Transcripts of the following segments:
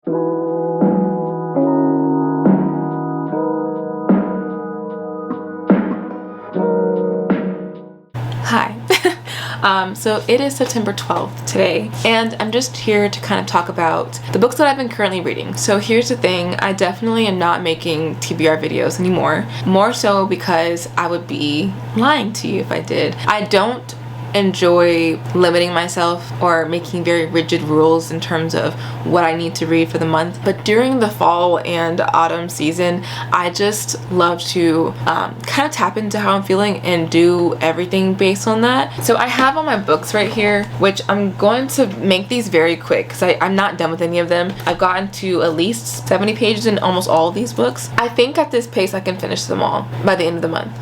Hi. So it is September 12th today, and I'm just here to kind of talk about the books that I've been currently reading. So here's the thing, I definitely am not making TBR videos anymore, more so because I would be lying to you if I did. I don't enjoy limiting myself or making very rigid rules in terms of what I need to read for the month, but during the fall and autumn season I just love to kind of tap into how I'm feeling and do everything based on that. So I have all my books right here, which I'm going to make these very quick because I'm not done with any of them. I've gotten to at least 70 pages in almost all of these books. I think at this pace I can finish them all by the end of the month.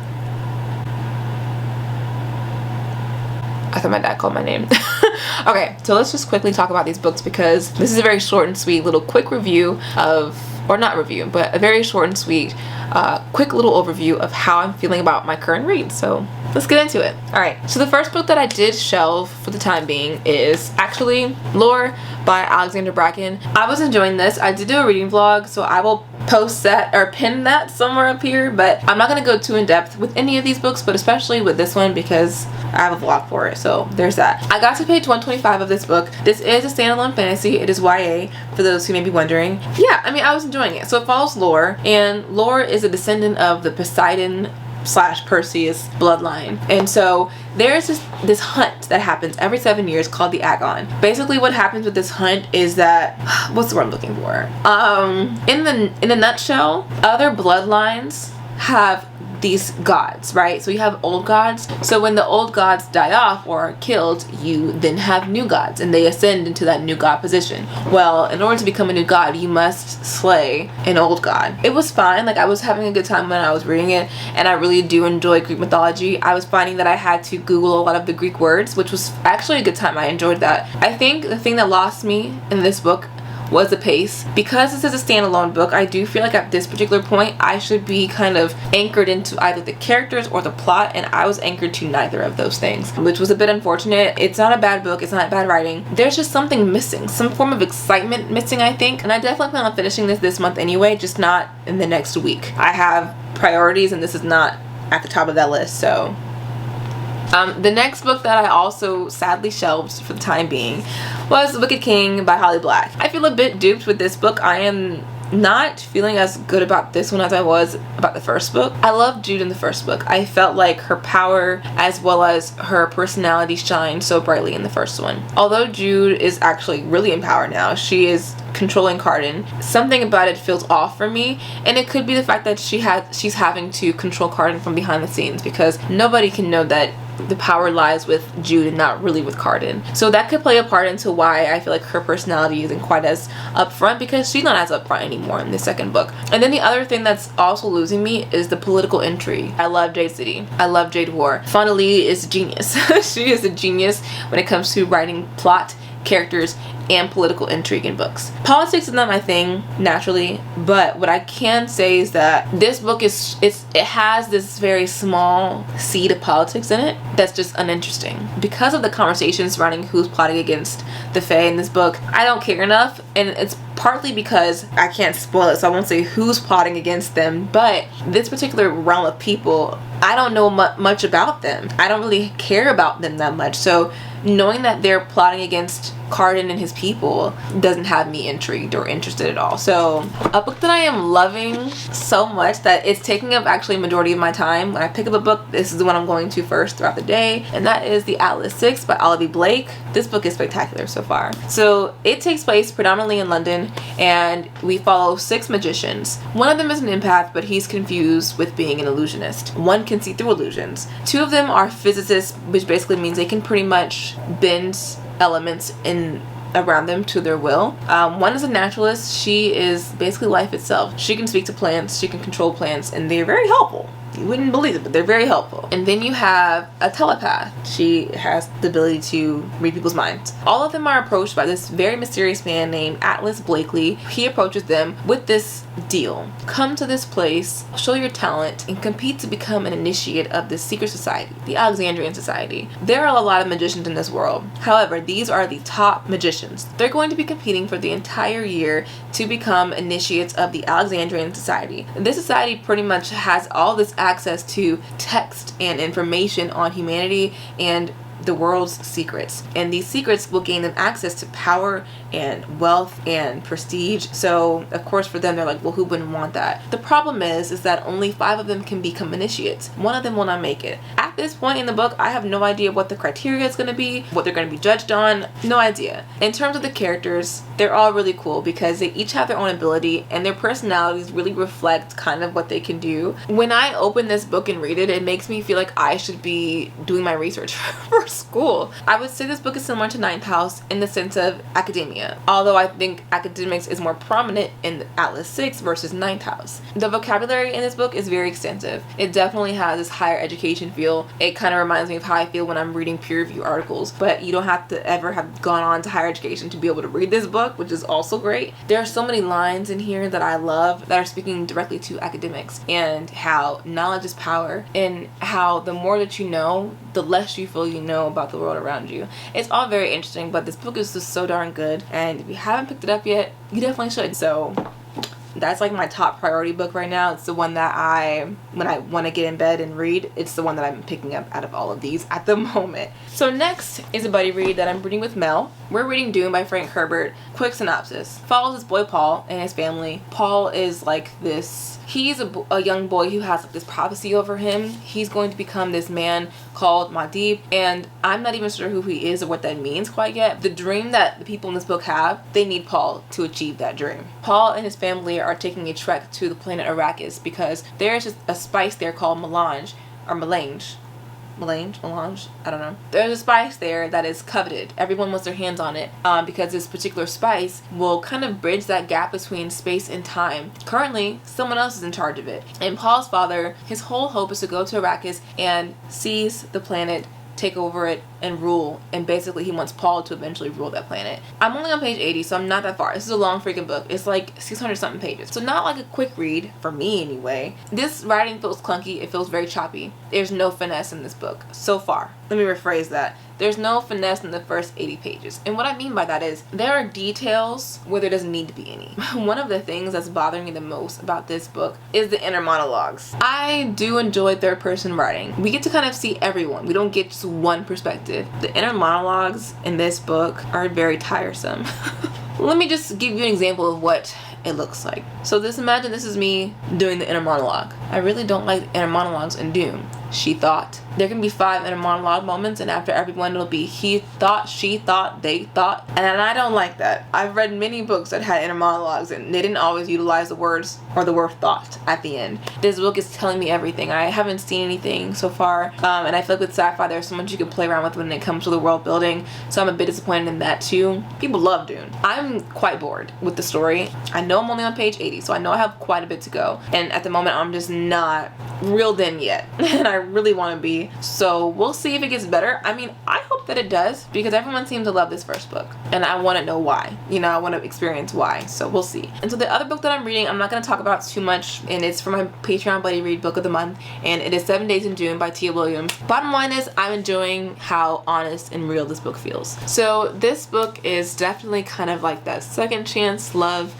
I thought my dad called my name. Okay, so let's just quickly talk about these books because this is a very short and sweet little quick review of, or not review, but a very short and sweet quick little overview of how I'm feeling about my current read. So let's get into it. Alright, so the first book that I did shelve for the time being is actually Lore by Alexander Bracken. I was enjoying this. I did do a reading vlog, so I will post that or pin that somewhere up here, but I'm not going to go too in depth with any of these books, but especially with this one because I have a vlog for it, so there's that. I got to page 125 of this book. This is a standalone fantasy. It is YA, for those who may be wondering. Yeah, I mean, I was enjoying it. So it follows Lore, and Lore is a descendant of the Poseidon / Perseus bloodline, and so there's this hunt that happens every 7 years called the Agon. Basically what happens with this hunt is that, what's the word I'm looking for, in a nutshell, other bloodlines have these gods, right? So you have old gods. So when the old gods die off or are killed, you then have new gods and they ascend into that new god position. Well, in order to become a new god, you must slay an old god. It was fine. Like, I was having a good time when I was reading it, and I really do enjoy Greek mythology. I was finding that I had to Google a lot of the Greek words, which was actually a good time. I enjoyed that. I think the thing that lost me in this book was the pace. Because this is a standalone book, I do feel like at this particular point I should be kind of anchored into either the characters or the plot, and I was anchored to neither of those things, which was a bit unfortunate. It's not a bad book, it's not bad writing, there's just something missing, some form of excitement missing, I think, and I definitely plan on finishing this month anyway, just not in the next week. I have priorities and this is not at the top of that list. So the next book that I also sadly shelved for the time being was Wicked King by Holly Black. I feel a bit duped with this book. I am not feeling as good about this one as I was about the first book. I loved Jude in the first book. I felt like her power as well as her personality shined so brightly in the first one. Although Jude is actually really empowered now, she is controlling Cardan, something about it feels off for me, and it could be the fact that she's having to control Cardan from behind the scenes, because nobody can know that the power lies with Jude and not really with Cardan. So that could play a part into why I feel like her personality isn't quite as upfront, because she's not as upfront anymore in the second book. And then the other thing that's also losing me is the political intrigue. I love Jade City. I love Jade War. Fauna Lee is a genius. She is a genius when it comes to writing plot, characters, and political intrigue in books. Politics is not my thing naturally, but what I can say is that this book it has this very small seed of politics in it that's just uninteresting. Because of the conversations surrounding who's plotting against the Fae in this book, I don't care enough, and it's partly because I can't spoil it, so I won't say who's plotting against them, but this particular realm of people, I don't know much about them. I don't really care about them that much, so knowing that they're plotting against Cardan and his people doesn't have me intrigued or interested at all. So a book that I am loving so much that it's taking up actually a majority of my time. When I pick up a book, this is the one I'm going to first throughout the day, and that is The Atlas 6 by Olivia Blake. This book is spectacular so far. So it takes place predominantly in London, and we follow 6 magicians. One of them is an empath, but he's confused with being an illusionist. One can see through illusions. 2 of them are physicists, which basically means they can pretty much bend elements in around them to their will. One is a naturalist. She is basically life itself. She can speak to plants, she can control plants, and they're very helpful. You wouldn't believe it, but they're very helpful. And then you have a telepath. She has the ability to read people's minds. All of them are approached by this very mysterious man named Atlas Blakely. He approaches them with this deal. Come to this place, show your talent, and compete to become an initiate of this secret society, the Alexandrian Society. There are a lot of magicians in this world. However, these are the top magicians. They're going to be competing for the entire year to become initiates of the Alexandrian Society. This society pretty much has all this access to text and information on humanity and the world's secrets, and these secrets will gain them access to power and wealth and prestige. So of course for them, they're like, well, who wouldn't want that? The problem is that only 5 of them can become initiates. 1 of them will not make it. At this point in the book, I have no idea what the criteria is going to be, what they're going to be judged on. No idea. In terms of the characters, they're all really cool because they each have their own ability, and their personalities really reflect kind of what they can do. When I open this book and read it, it makes me feel like I should be doing my research for school. I would say this book is similar to Ninth House in the sense of academia, although I think academics is more prominent in Atlas 6 versus Ninth House. The vocabulary in this book is very extensive. It definitely has this higher education feel. It kind of reminds me of how I feel when I'm reading peer review articles, but you don't have to ever have gone on to higher education to be able to read this book, which is also great. There are so many lines in here that I love that are speaking directly to academics, and how knowledge is power, and how the more that you know, the less you feel you know about the world around you. It's all very interesting, but this book is just so darn good, and if you haven't picked it up yet, you definitely should. So that's like my top priority book right now. It's the one that when I want to get in bed and read, it's the one that I'm picking up out of all of these at the moment. So next is a buddy read that I'm reading with Mel. We're reading Dune by Frank Herbert. Quick synopsis. Follows this boy Paul and his family. Paul is like this, he's a young boy who has like this prophecy over him. He's going to become this man called Muad'Dib, and I'm not even sure who he is or what that means quite yet. The dream that the people in this book have, they need Paul to achieve that dream. Paul and his family are taking a trek to the planet Arrakis because there's just a spice there called melange, I don't know. There's a spice there that is coveted. Everyone wants their hands on it because this particular spice will kind of bridge that gap between space and time. Currently, someone else is in charge of it. And Paul's father, his whole hope is to go to Arrakis and seize the planet, take over it, and rule, and basically he wants Paul to eventually rule that planet. I'm only on page 80, so I'm not that far. This is a long freaking book. It's like 600 something pages, so not like a quick read for me anyway. This writing feels clunky. It feels very choppy. There's no finesse in this book so far. Let me rephrase that. There's no finesse in the first 80 pages. And what I mean by that is there are details where there doesn't need to be any. One of the things that's bothering me the most about this book is the inner monologues. I do enjoy third person writing. We get to kind of see everyone. We don't get just one perspective. The inner monologues in this book are very tiresome. Let me just give you an example of what it looks like. So imagine this is me doing the inner monologue. I really don't like inner monologues in Dune. She thought. There can be 5 inner monologue moments, and after every one it'll be he thought, she thought, they thought, and I don't like that. I've read many books that had inner monologues and they didn't always utilize the words or the word thought at the end. This book is telling me everything. I haven't seen anything so far, and I feel like with sci-fi there's so much you can play around with when it comes to the world building, so I'm a bit disappointed in that too. People love Dune. I'm quite bored with the story. I know I'm only on page 80, so I know I have quite a bit to go, and at the moment I'm just not reeled in yet, and I really want to be. So we'll see if it gets better. I mean, I hope that it does, because everyone seems to love this first book, and I want to know why. You know, I want to experience why, so we'll see. And so the other book that I'm reading, I'm not going to talk about too much, and it's for my Patreon Buddy Read Book of the Month, and it is 7 Days in June by Tia Williams. Bottom line is, I'm enjoying how honest and real this book feels. So this book is definitely kind of like that second chance love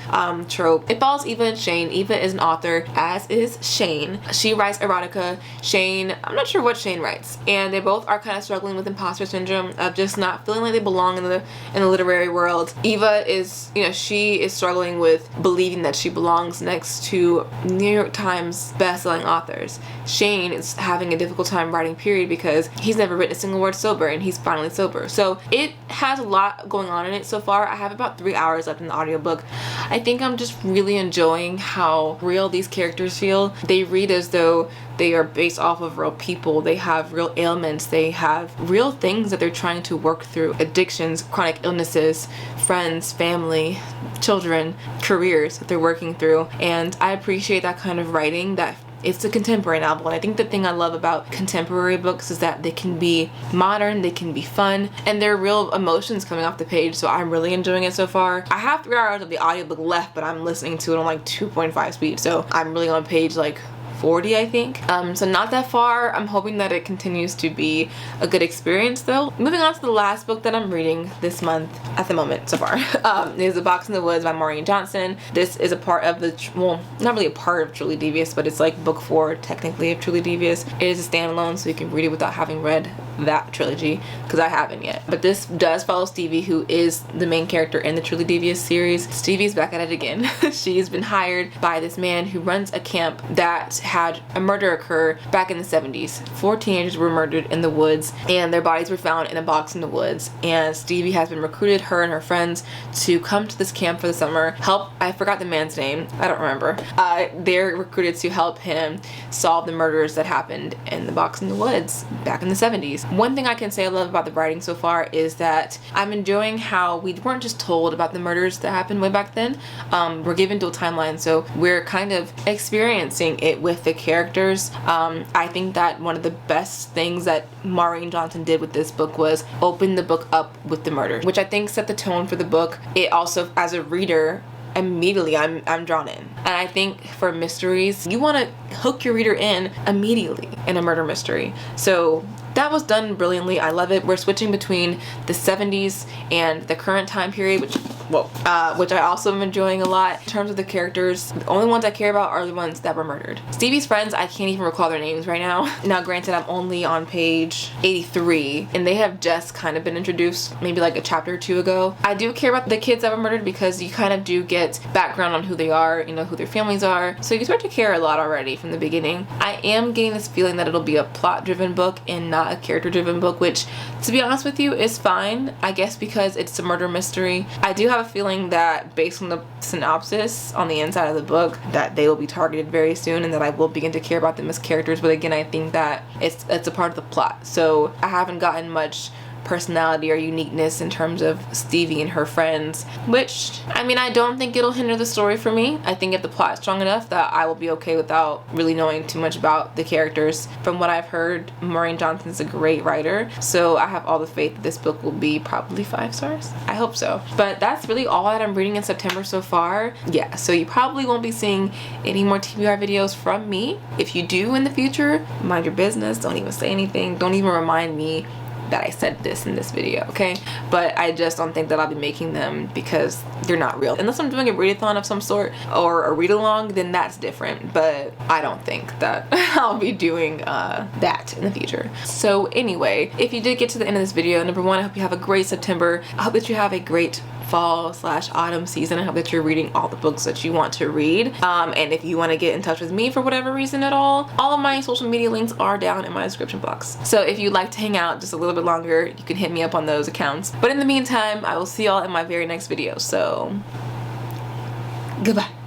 trope. It follows Eva and Shane. Eva is an author, as is Shane. She writes erotica. Shane, I'm not sure what Shane writes, and they both are kind of struggling with imposter syndrome of just not feeling like they belong in the literary world. Eva is, you know, she is struggling with believing that she belongs next to New York Times best-selling authors. Shane is having a difficult time writing, period, because he's never written a single word sober, and he's finally sober. So it has a lot going on in it so far. I have about 3 hours left in the audiobook. I think I'm just really enjoying how real these characters feel. They read as though they are based off of real people. They have real ailments. They have real things that they're trying to work through. Addictions, chronic illnesses, friends, family, children, careers that they're working through. And I appreciate that kind of writing that it's a contemporary novel. And I think the thing I love about contemporary books is that they can be modern, they can be fun, and there are real emotions coming off the page. So I'm really enjoying it so far. I have 3 hours of the audiobook left, but I'm listening to it on like 2.5 speed. So I'm really on page like 40, I think. So not that far. I'm hoping that it continues to be a good experience though. Moving on to the last book that I'm reading this month at the moment so far is A Box in the Woods by Maureen Johnson. This is a part of the, well, not really a part of Truly Devious, but it's like book 4 technically of Truly Devious. It is a standalone, so you can read it without having read that trilogy, because I haven't yet. But this does follow Stevie, who is the main character in the Truly Devious series. Stevie's back at it again. She's been hired by this man who runs a camp that had a murder occur back in the 70s. 4 teenagers were murdered in the woods, and their bodies were found in a box in the woods. And Stevie has been recruited, her and her friends, to come to this camp for the summer, help, I forgot the man's name, I don't remember. They're recruited to help him solve the murders that happened in the box in the woods back in the 70s. One thing I can say I love about the writing so far is that I'm enjoying how we weren't just told about the murders that happened way back then. We're given to a timeline, so we're kind of experiencing it with the characters. I think that one of the best things that Maureen Johnson did with this book was open the book up with the murder, which I think set the tone for the book. It also, as a reader, immediately I'm drawn in. And I think for mysteries, you want to hook your reader in immediately in a murder mystery. So that was done brilliantly. I love it. We're switching between the 70s and the current time period, which I also am enjoying a lot. In terms of the characters, the only ones I care about are the ones that were murdered. Stevie's friends, I can't even recall their names right now. Now granted, I'm only on page 83 and they have just kind of been introduced maybe like a chapter or 2 ago. I do care about the kids that were murdered because you kind of do get background on who they are, you know, who their families are. So you start to care a lot already from the beginning. I am getting this feeling that it'll be a plot-driven book and not a character-driven book, which, to be honest with you, is fine, I guess, because it's a murder mystery. I do have a feeling that based on the synopsis on the inside of the book that they will be targeted very soon and that I will begin to care about them as characters, but again, I think that it's a part of the plot. So I haven't gotten much personality or uniqueness in terms of Stevie and her friends, which, I mean, I don't think it'll hinder the story for me. I think if the plot is strong enough that I will be okay without really knowing too much about the characters. From what I've heard, Maureen Johnson's a great writer, so I have all the faith that this book will be probably 5 stars. I hope so. But that's really all that I'm reading in September so far. Yeah, so you probably won't be seeing any more TBR videos from me. If you do in the future, mind your business. Don't even say anything. Don't even remind me that I said this in this video, okay? But I just don't think that I'll be making them because they're not real. Unless I'm doing a readathon of some sort or a read-along, then that's different. But I don't think that I'll be doing that in the future. So anyway, if you did get to the end of this video, number 1, I hope you have a great September. I hope that you have a great fall/autumn season. I hope that you're reading all the books that you want to read. And if you want to get in touch with me for whatever reason at all of my social media links are down in my description box. So if you'd like to hang out just a little bit longer, you can hit me up on those accounts. But in the meantime, I will see y'all in my very next video. So goodbye.